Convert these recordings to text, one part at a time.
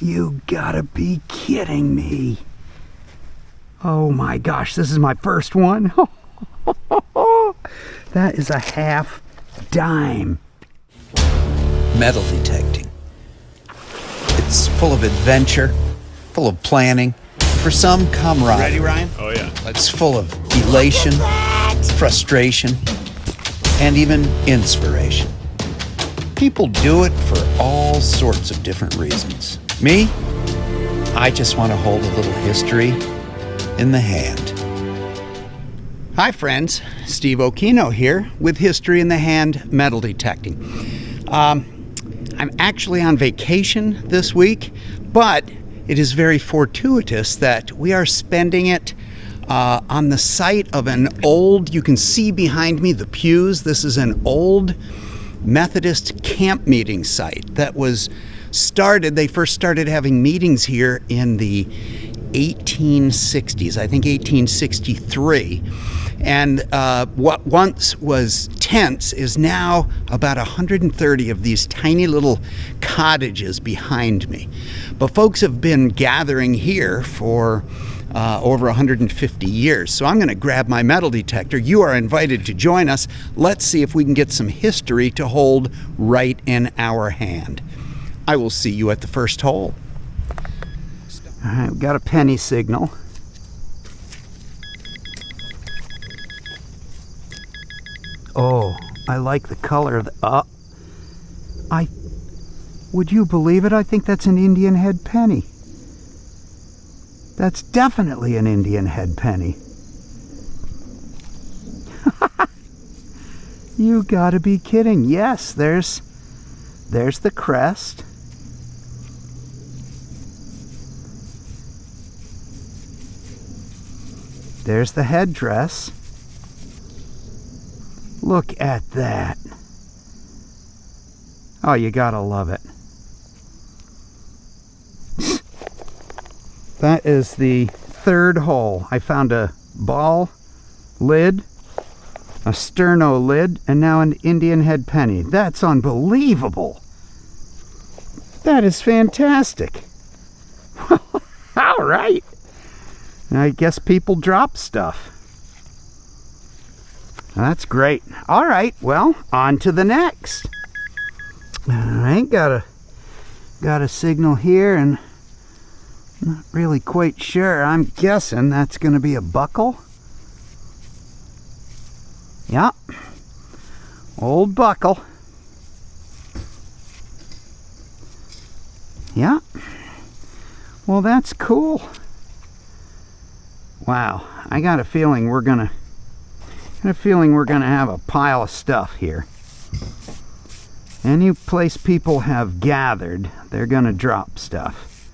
You gotta be kidding me. Oh my gosh, this is my first one. That is a half dime. Metal detecting. It's full of adventure, full of planning, for some camaraderie. Ready, Ryan? Oh, yeah. It's full of elation, frustration, and even inspiration. People do it for all sorts of different reasons. Me, I just want to hold a little history in the hand. Hi friends, Steve Okino here with History in the Hand Metal Detecting. I'm actually on vacation this week, but it is very fortuitous that we are spending it on the site of an old, you can see behind me the pews, this is an old Methodist camp meeting site that was started, they first started having meetings here in the 1860s, I think 1863. And what once was tents is now about 130 of these tiny little cottages behind me. But folks have been gathering here for over 150 years. So I'm going to grab my metal detector. You are invited to join us. Let's see if we can get some history to hold right in our hand. I will see you at the first hole. All right, we've got a penny signal. Oh, I like the color of the... would you believe it? I think that's an Indian head penny. That's definitely an Indian head penny. You gotta be kidding. Yes, there's the crest. There's the headdress. Look at that. Oh, you gotta love it. That is the third hole. I found a ball lid, a sterno lid, and now an Indian head penny. That's unbelievable. That is fantastic. All right. I guess people drop stuff. That's great. All right, well, on to the next. All right, got a signal here, and not really quite sure. I'm guessing that's going to be a buckle. Yeah, old buckle. Yeah. Well, that's cool. Wow, I got a feeling we're gonna have a pile of stuff here. Any place people have gathered, they're gonna drop stuff.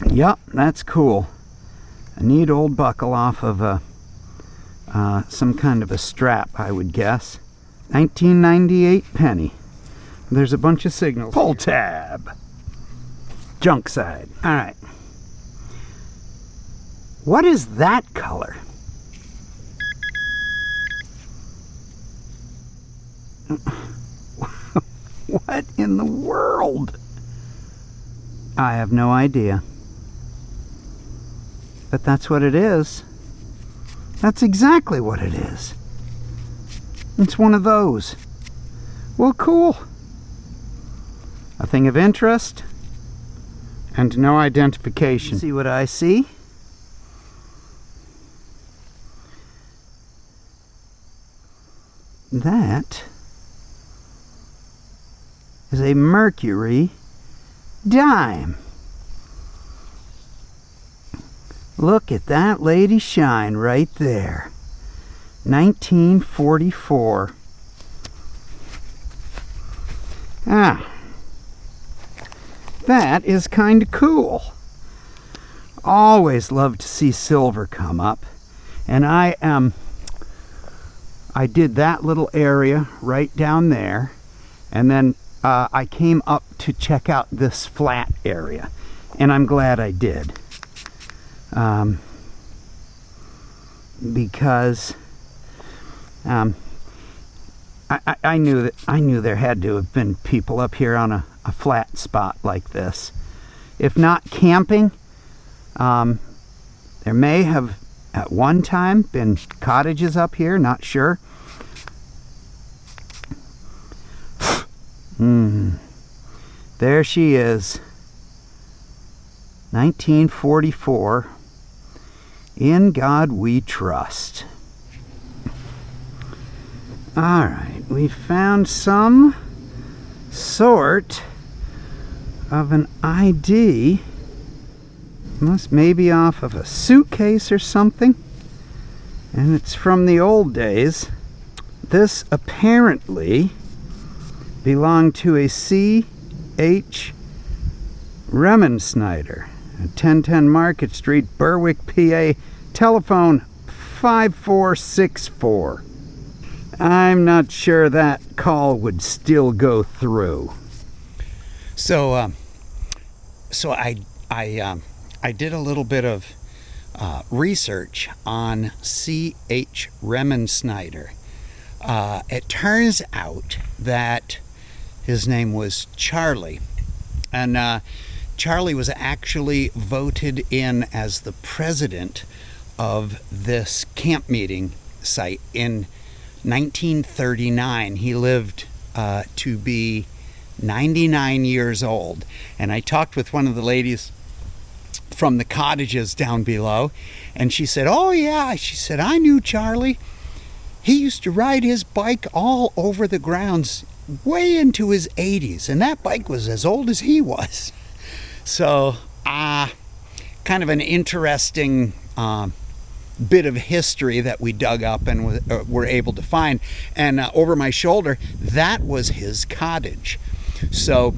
Yup, that's cool. A neat old buckle off of some kind of a strap, I would guess. 1998 penny. There's a bunch of signals. Pull tab. Junk side. All right. What is that color? What in the world? I have no idea. But that's what it is. That's exactly what it is. It's one of those. Well, cool. A thing of interest and no identification. See what I see? That is a Mercury dime. Look at that lady shine right there. 1944. That is kind of cool. Always love to see silver come up. And I did that little area right down there, and then I came up to check out this flat area, and I'm glad I did, because I knew there had to have been people up here on a flat spot like this, if not camping. There may have at one time been cottages up here, not sure. There she is. 1944. In God We Trust. Alright, we found some sort of an ID. Must maybe off of a suitcase or something. And it's from the old days. This apparently belonged to a C.H. Remensnyder, 1010 Market Street, Berwick, PA, telephone 5464. I'm not sure that call would still go through. So I did a little bit of research on C.H. Remensnyder. It turns out that his name was Charlie, and Charlie was actually voted in as the president of this camp meeting site in 1939. He lived to be 99 years old, and I talked with one of the ladies from the cottages down below, and she said, "Oh yeah," she said, "I knew Charlie. He used to ride his bike all over the grounds way into his 80s, and that bike was as old as he was." So, kind of an interesting bit of history that we dug up and were able to find. And over my shoulder, that was his cottage. So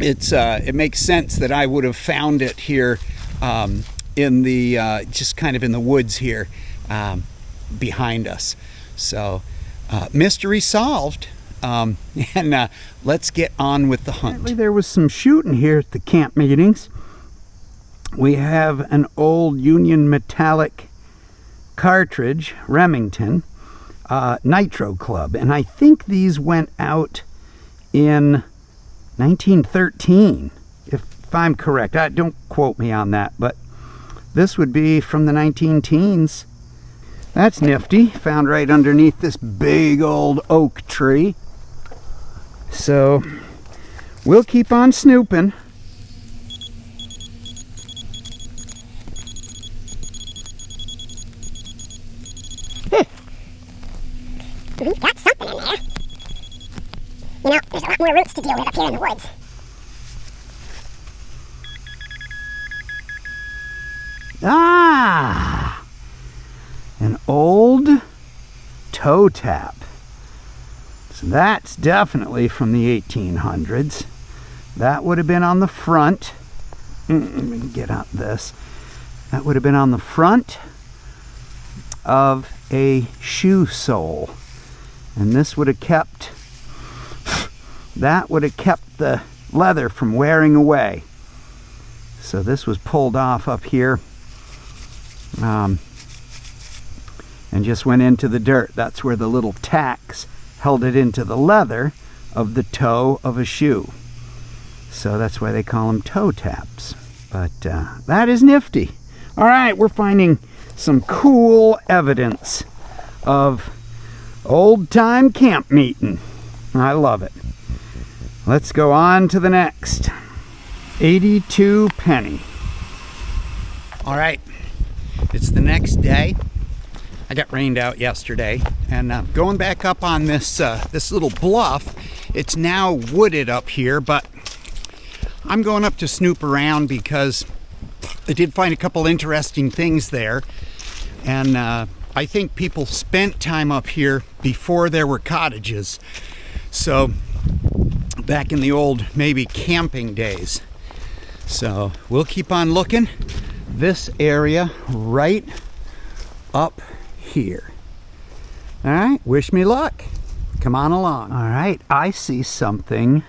it makes sense that I would have found it here in the just kind of in the woods here behind us. So mystery solved. And let's get on with the hunt. Apparently there was some shooting here at the camp meetings. We have an old Union metallic cartridge, Remington, Nitro Club, and I think these went out in 1913, if I'm correct. Don't quote me on that, but this would be from the 19-teens. That's nifty. Found right underneath this big old oak tree. So we'll keep on snooping. Got something in there. You know, there's a lot more roots to deal with up here in the woods. Ah! An old toe tap. So that's definitely from the 1800s. That would have been on the front. Let me get out this. That would have been on the front of a shoe sole. And this would have kept, that would have kept the leather from wearing away. So this was pulled off up here and just went into the dirt. That's where the little tacks held it into the leather of the toe of a shoe. So that's why they call them toe taps. But that is nifty. All right, we're finding some cool evidence of old-time camp meeting. I love it. Let's go on to the next. 82 penny. All right, it's the next day. I got rained out yesterday, and going back up on this this little bluff. It's now wooded up here, but I'm going up to snoop around because I did find a couple interesting things there, and I think people spent time up here before there were cottages. So back in the old maybe camping days. So we'll keep on looking. This area right up here. All right, wish me luck. Come on along. All right, I see something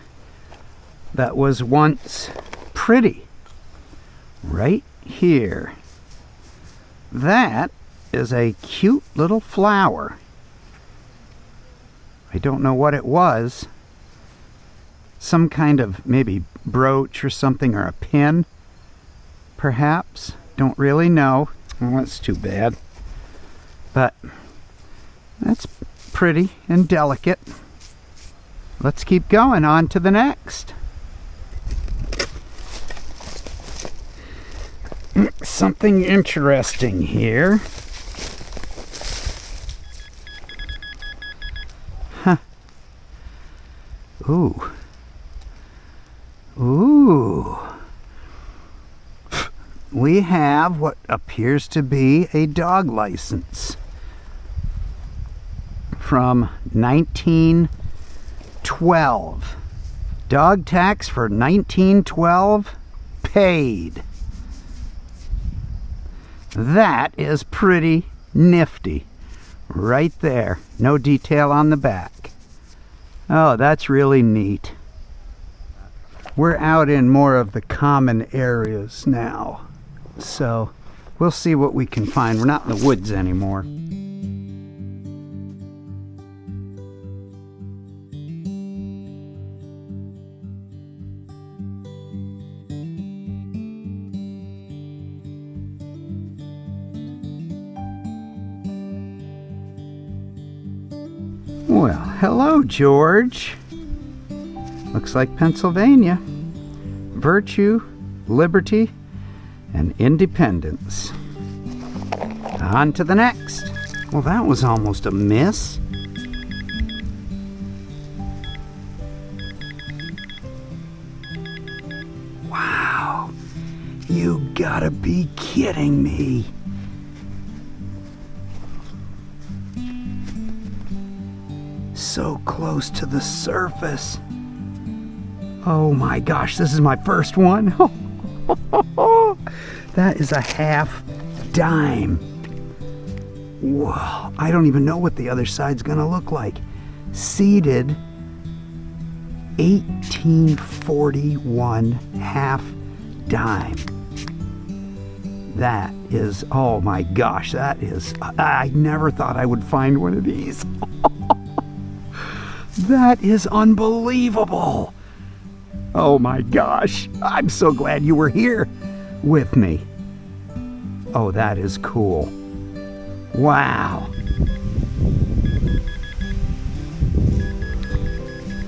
that was once pretty right here. That is a cute little flower. I don't know what it was, some kind of maybe brooch or something, or a pin, perhaps. Don't really know. Well, that's too bad. But that's pretty and delicate. Let's keep going on to the next. Something interesting here. Huh. Ooh. Ooh. We have what appears to be a dog license from 1912. Dog tax for 1912 paid. That is pretty nifty. Right there. No detail on the back. Oh, that's really neat. We're out in more of the common areas now. So we'll see what we can find. We're not in the woods anymore. Well, hello, George. Looks like Pennsylvania. Virtue, liberty, and independence. On to the next. Well, that was almost a miss. Wow. You gotta be kidding me. So close to the surface. Oh my gosh, this is my first one. That is a half dime. Whoa, I don't even know what the other side's gonna look like. Seeded 1841 half dime. That is, oh my gosh, that is, I never thought I would find one of these. That is unbelievable. Oh my gosh, I'm so glad you were here with me. Oh, that is cool. Wow.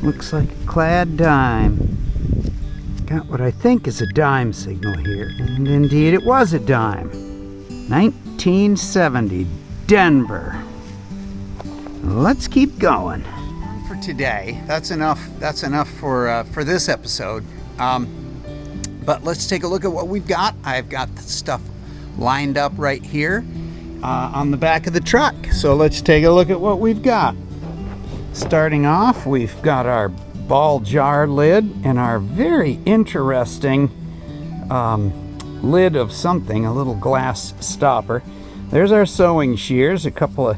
Looks like a clad dime. Got what I think is a dime signal here. And indeed it was a dime. 1970, Denver. Let's keep going. For today, that's enough for this episode. But let's take a look at what we've got. I've got the stuff lined up right here on the back of the truck. So let's take a look at what we've got. Starting off, we've got our ball jar lid and our very interesting lid of something, a little glass stopper. There's our sewing shears, a couple of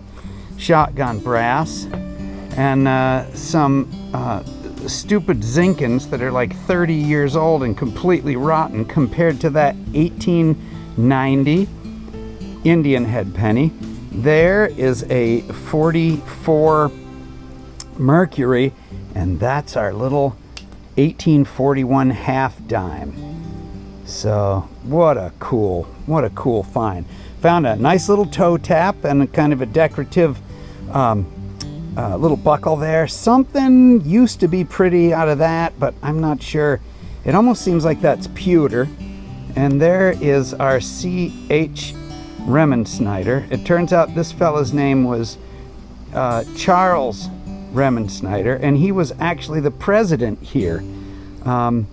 shotgun brass, and some stupid Zinkins that are like 30 years old and completely rotten compared to that 1890 Indian head penny. There is a 44 Mercury, and that's our little 1841 half dime. So what a cool find. Found a nice little toe tap and a kind of a decorative little buckle there. Something used to be pretty out of that, but I'm not sure. It almost seems like that's pewter. And there is our C.H. Remensnyder. It turns out this fella's name was Charles Remensnyder, and he was actually the president here in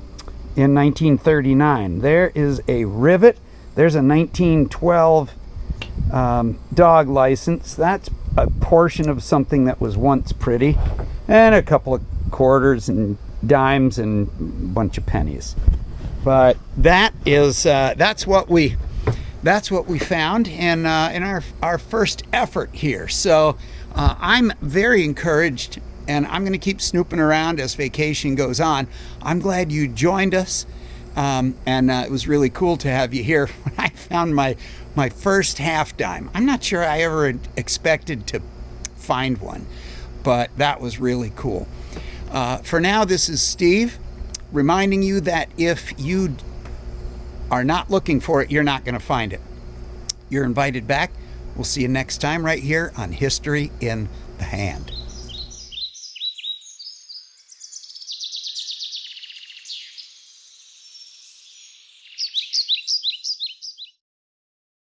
1939. There is a rivet. There's a 1912 dog license. That's a portion of something that was once pretty, and a couple of quarters and dimes and a bunch of pennies. But that is that's what we found in our first effort here. So I'm very encouraged, and I'm going to keep snooping around as vacation goes on. I'm glad you joined us, and it was really cool to have you here. When I found my first half dime, I'm not sure I ever expected to find one, but that was really cool. For now, this is Steve, reminding you that if you are not looking for it, you're not going to find it. You're invited back. We'll see you next time right here on History in the Hand.